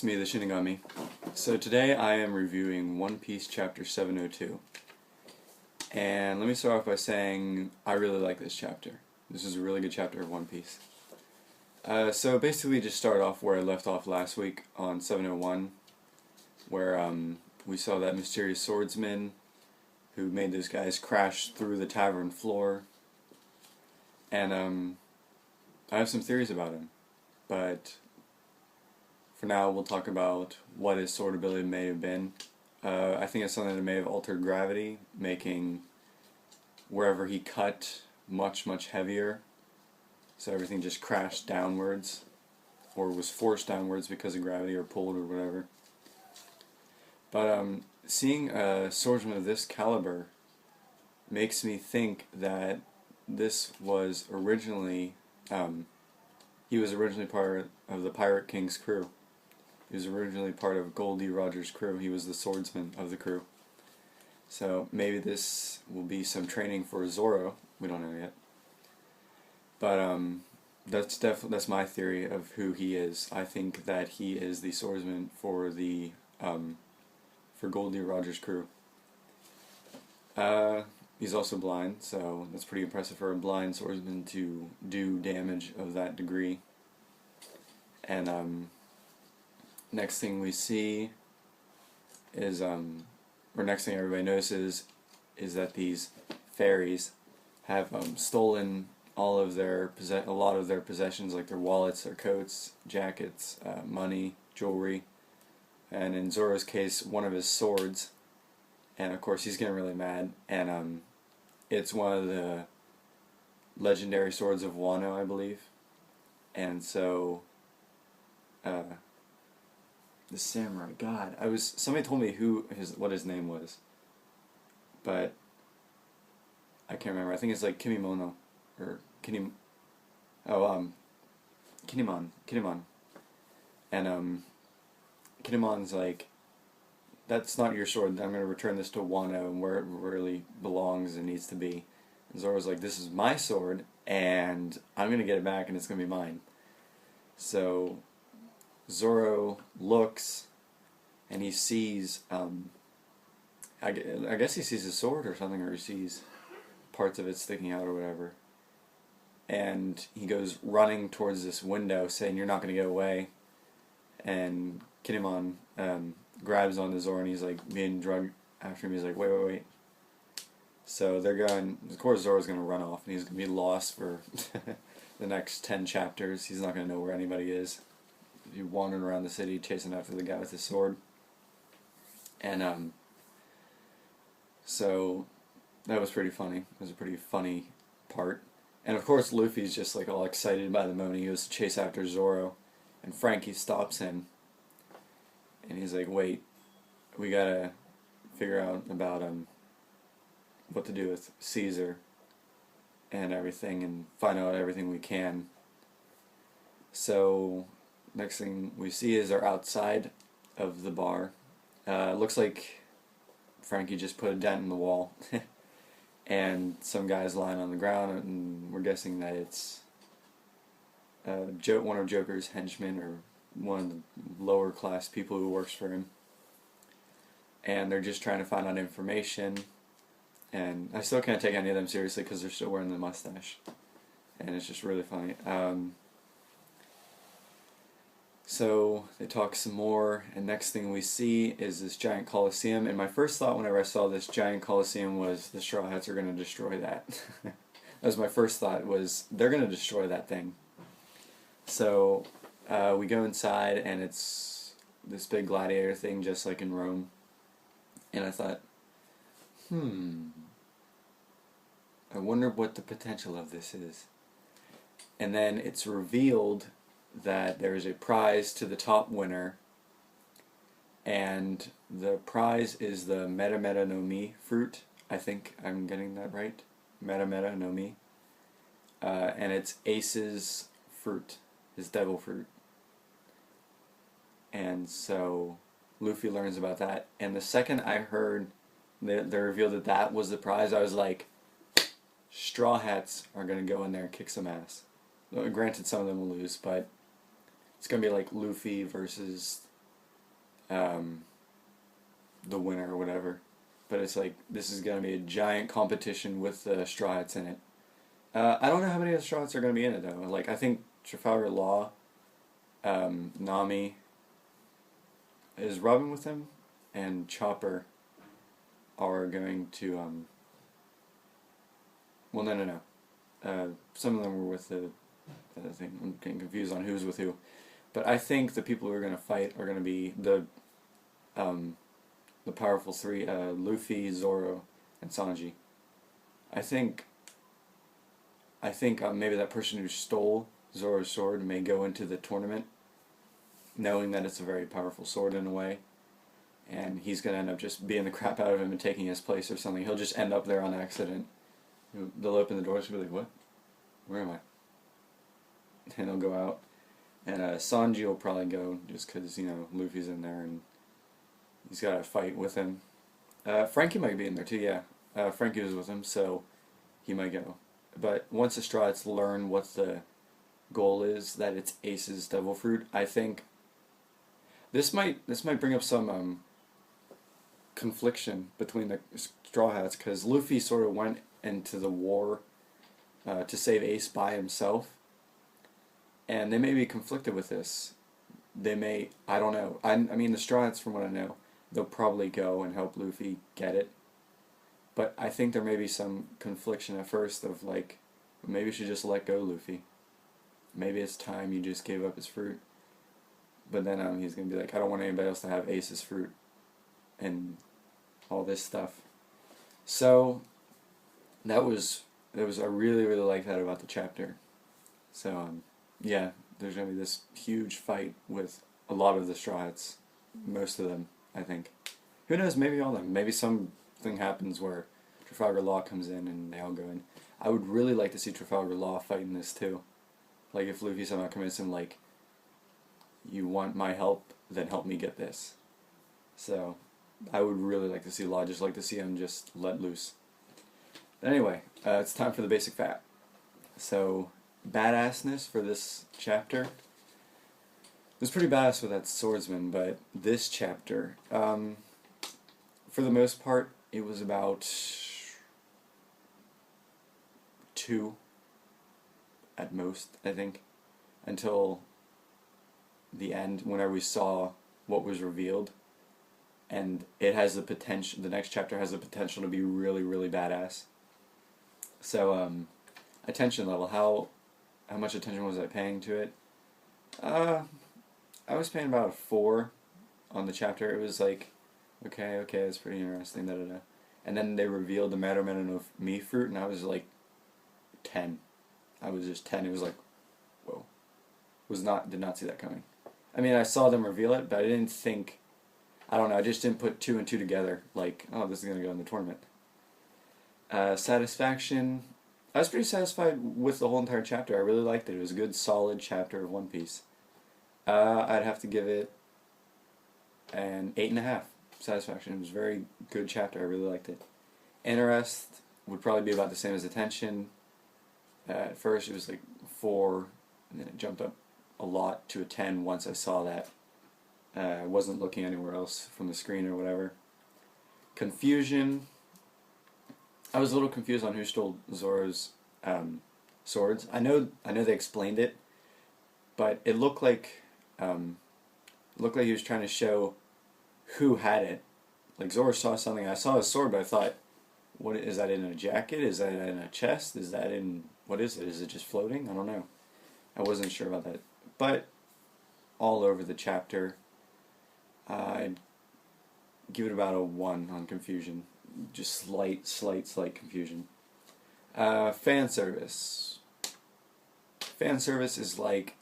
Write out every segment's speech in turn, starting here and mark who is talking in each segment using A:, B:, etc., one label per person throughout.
A: it's me, the Shinigami. So today I am reviewing One Piece Chapter 702. And let me start off by saying I really like this chapter. This is a really good chapter of One Piece. So basically just start off where I left off last week on 701, where we saw that mysterious swordsman who made those guys crash through the tavern floor. And I have some theories about him, but for now we'll talk about what his sword ability may have been. I think it's something that may have altered gravity, making wherever he cut much heavier, so everything just crashed downwards, or was forced downwards because of gravity, or pulled, or whatever. But seeing a swordsman of this caliber makes me think that this was originally, he was originally part of the Pirate King's crew. He was originally part of Goldie Roger's crew. He was the swordsman of the crew. So maybe this will be some training for Zoro. We don't know yet. But that's my theory of who he is. I think that he is the swordsman for the for Goldie Roger's crew. He's also blind, so that's pretty impressive for a blind swordsman to do damage of that degree. And next thing we see is, or next thing everybody notices, is that these fairies have stolen a lot of their possessions, like their wallets, their coats, jackets, money, jewelry, and in Zoro's case, one of his swords. And of course, he's getting really mad, and it's one of the legendary swords of Wano, I believe. And so, the samurai, God, somebody told me what his name was, but I can't remember. I think it's like Kimimono, or Kinemon, and Kinemon's like, that's not your sword, I'm going to return this to Wano and where it really belongs and needs to be. And Zoro's like, this is my sword, and I'm going to get it back and it's going to be mine. So Zoro looks, and he sees, I guess he sees a sword or something, or he sees parts of it sticking out or whatever. And he goes running towards this window, saying, "You're not going to get away." And Kinemon grabs onto Zoro, and he's like being drugged after him. He's like, wait. So they're going, of course Zoro's going to run off, and he's going to be lost for the next 10 chapters. He's not going to know where anybody is. He's wandering around the city chasing after the guy with his sword. And so that was pretty funny. It was a pretty funny part. And of course Luffy's just like all excited by the moment he goes to chase after Zoro, and Frankie stops him, and he's like, wait, we gotta figure out about what to do with Caesar and everything, and find out everything we can. So next thing we see is they're outside of the bar. It looks like Frankie just put a dent in the wall. And some guy's lying on the ground, and we're guessing that it's one of Joker's henchmen, or one of the lower class people who works for him. And they're just trying to find out information. And I still can't take any of them seriously because they're still wearing the mustache. And it's just really funny. So they talk some more, and next thing we see is this giant coliseum. And my first thought whenever I saw this giant coliseum was the Straw Hats are going to destroy that. That was my first thought, was they're going to destroy that thing. So we go inside, and it's this big gladiator thing just like in Rome. And I thought, I wonder what the potential of this is. And then it's revealed that there is a prize to the top winner, and the prize is the Meta no Mi fruit. I think I'm getting that right. Meta no Mi. And it's Ace's fruit, his devil fruit. And so Luffy learns about that, and the second I heard they revealed that that was the prize, I was like, Straw Hats are going to go in there and kick some ass. Granted, some of them will lose, but it's going to be like Luffy versus um, the winner or whatever. But it's like, this is going to be a giant competition with the Straw Hats in it. I don't know how many of the Straw Hats are going to be in it, though. Like, I think Trafalgar Law, Nami, is Robin with him? And Chopper are going to, well, no. Some of them were with the other thing. I'm getting confused on who's with who. But I think the people who are going to fight are going to be the powerful three, Luffy, Zoro, and Sanji. I think maybe that person who stole Zoro's sword may go into the tournament knowing that it's a very powerful sword in a way, and he's going to end up just beating the crap out of him and taking his place or something. He'll just end up there on accident. They'll open the doors and be like, what? Where am I? And he'll go out. And Sanji will probably go just because, Luffy's in there and he's got to fight with him. Frankie might be in there too, yeah. Frankie was with him, so he might go. But once the Straw Hats learn what the goal is, that it's Ace's Devil Fruit, I think this might bring up some confliction between the Straw Hats, because Luffy sort of went into the war to save Ace by himself, and they may be conflicted with this. They may, I don't know. I mean, the Straw Hats, from what I know, they'll probably go and help Luffy get it. But I think there may be some confliction at first of like, maybe you should just let go, Luffy. Maybe it's time you just gave up his fruit. But then he's going to be like, I don't want anybody else to have Ace's fruit and all this stuff. So I really, really like that about the chapter. So, yeah, there's going to be this huge fight with a lot of the Straw Hats. Most of them, I think. Who knows, maybe all of them. Maybe something happens where Trafalgar Law comes in and they all go in. I would really like to see Trafalgar Law fight in this too. Like, if Luffy somehow convinced him, like, you want my help, then help me get this. So, I would really like to see Law, just like to see him just let loose. But anyway, it's time for the basic fact. So, badassness for this chapter. It was pretty badass with that swordsman, but this chapter, for the most part, it was about 2 at most, I think, until the end, whenever we saw what was revealed. And it has the potential, the next chapter has the potential to be really, really badass. So, attention level, how much attention was I paying to it? I was paying about a 4 on the chapter. It was like, okay, that's pretty interesting, da-da-da. And then they revealed the Matter of Me fruit, and I was like 10. I was just 10. It was like, whoa. Did not see that coming. I mean, I saw them reveal it, but I didn't think, I don't know, I just didn't put 2 and 2 together, like, oh, this is going to go in the tournament. Satisfaction, I was pretty satisfied with the whole entire chapter. I really liked it. It was a good, solid chapter of One Piece. I'd have to give it an 8.5. Satisfaction. It was a very good chapter. I really liked it. Interest would probably be about the same as attention. At first it was like 4, and then it jumped up a lot to a 10 once I saw that. I wasn't looking anywhere else from the screen or whatever. Confusion. I was a little confused on who stole Zoro's swords. I know they explained it, but it looked like he was trying to show who had it. Like, Zoro saw something. I saw his sword, but I thought, what is that, in a jacket? Is that in a chest? Is that in, what is it? Is it just floating? I don't know. I wasn't sure about that. But all over the chapter, I'd give it about a 1 on confusion. Just slight confusion. Fan service. Fan service is like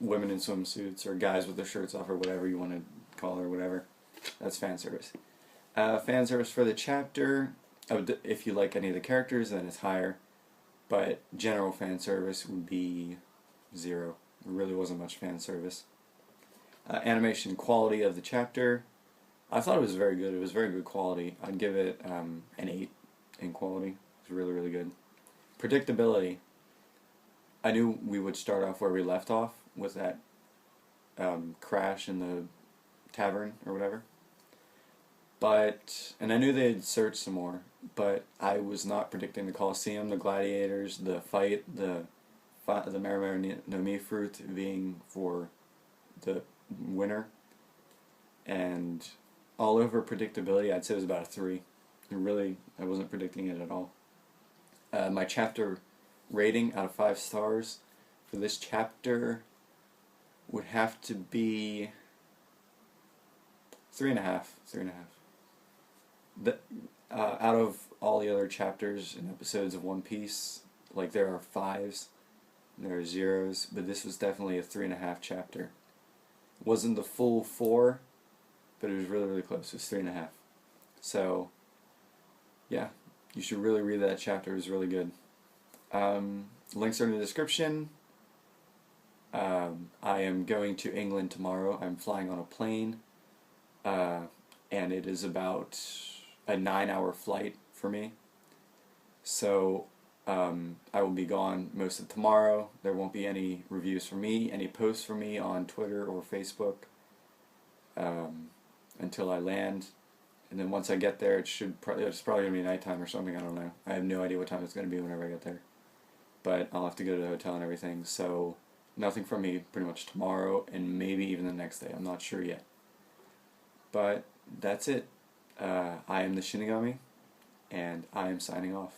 A: women in swimsuits or guys with their shirts off or whatever you want to call it or whatever. That's fan service. Fan service for the chapter, if you like any of the characters, then it's higher. But general fan service would be 0. There really wasn't much fan service. Animation quality of the chapter, I thought it was very good. It was very good quality. I'd give it an 8 in quality. It was really, really good. Predictability. I knew we would start off where we left off with that crash in the tavern or whatever. But, and I knew they'd search some more, but I was not predicting the Colosseum, the gladiators, the fight, the Marimar no Mi fruit being for the winner, and all over predictability, I'd say it was about a 3. Really, I wasn't predicting it at all. My chapter rating out of 5 stars for this chapter would have to be 3.5. 3.5. Out of all the other chapters and episodes of One Piece, like there are 5s, and there are 0s, but this was definitely a 3.5 chapter. It wasn't the full 4, but it was really, really close. It was 3.5. So, yeah, you should really read that chapter. It was really good. Links are in the description. I am going to England tomorrow. I'm flying on a plane, and it is about a 9-hour flight for me. So I will be gone most of tomorrow. There won't be any reviews for me, any posts for me on Twitter or Facebook until I land. And then once I get there, it's probably going to be nighttime or something. I don't know. I have no idea what time it's going to be whenever I get there. But I'll have to go to the hotel and everything. So nothing from me pretty much tomorrow and maybe even the next day. I'm not sure yet. But that's it. I am the Shinigami, and I am signing off.